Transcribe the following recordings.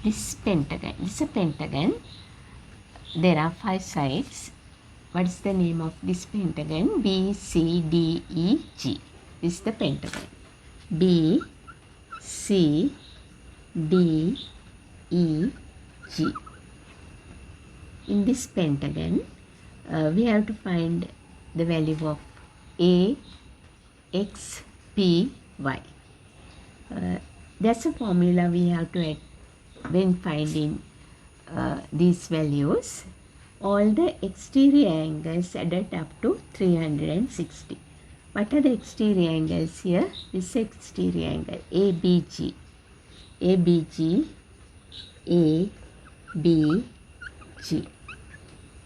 this pentagon. This is a pentagon. There are 5 sides. What is the name of this pentagon? B, C, D, E, G. This is the pentagon. B, C, D, E, G. In this pentagon, we have to find the value of A, X, P, Y. That's a formula we have to add when finding these values. All the exterior angles added up to 360. What are the exterior angles here? This exterior angle ABG. ABG, ABG.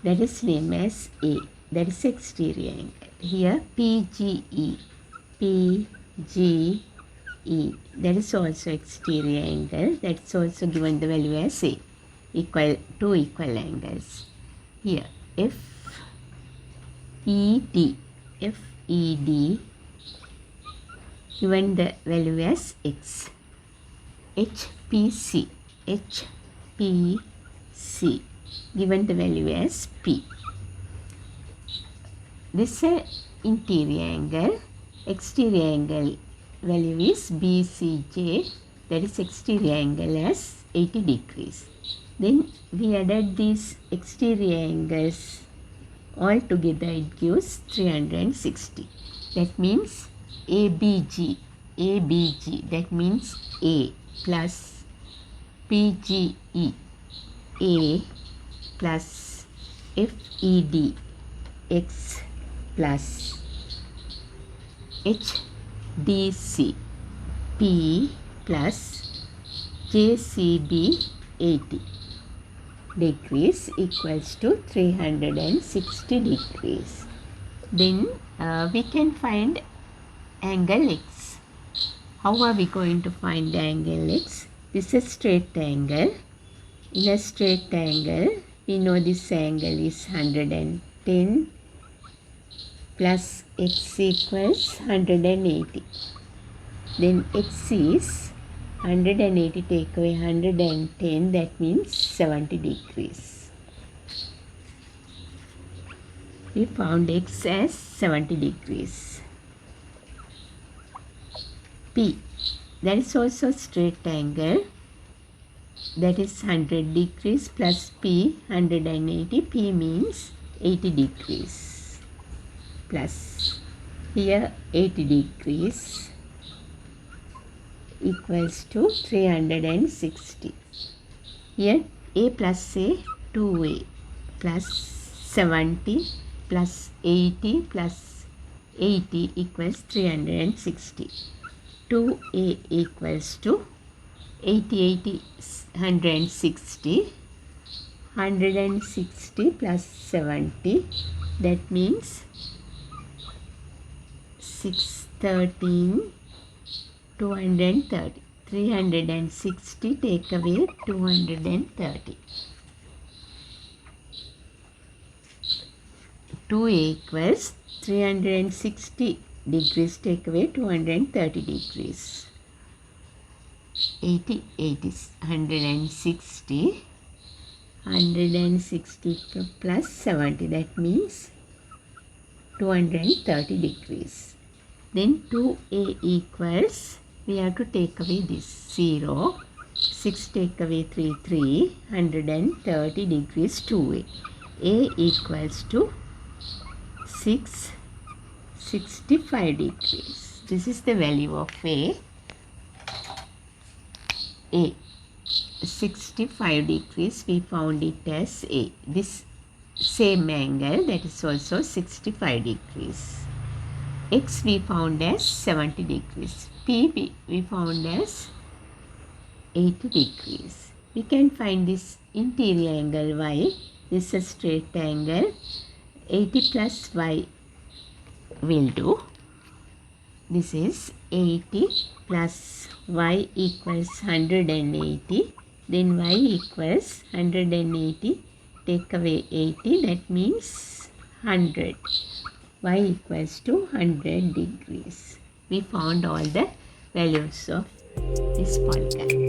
That is named as A. That is exterior angle. Here PGE. PGE. That is also exterior angle. That's also given the value as A. Two equal angles. Here FED. FED given the value as X. HPC. HPC given the value as P. This is interior angle. Exterior angle value is BCJ. That is exterior angle as 80 degrees. Then we added these exterior angles all together, it gives 360. That means ABG. ABG. That means A plus PGE. A plus FED. X plus HDC. P plus JCB 80 degrees equals to 360 degrees. Then we can find angle X. How are we going to find the angle X? This is a straight angle. In a straight angle, we know this angle is 110 plus X equals 180. Then X is 180 take away 110, that means 70 degrees. We found X as 70 degrees. P, that is also straight angle. That is 100 degrees plus P 180. P means 80 degrees. Plus here 80 degrees equals to 360. Here A plus A, 2A plus 70 plus 80 plus 80 equals 360. 2A equals to 80, 160. 160 plus 70, that means 613. 230. 360 take away 230. 2 equals 360 degrees take away 230 degrees. 80 is 160. 160 plus 70, that means 230 degrees. Then 2A equals, we have to take away this 0. 6 take away 3, 3. 130 degrees 2A. A equals to 665 degrees. This is the value of A. 65 degrees, we found it as A. This same angle, that is also 65 degrees. X we found as 70 degrees. P we found as 80 degrees. We can find this interior angle Y. This is a straight angle. 80 plus Y will do. This is 80 plus Y equals 180. Then Y equals 180. Take away 80. That means 100. Y equals to 100 degrees. We found all the values of this polygon.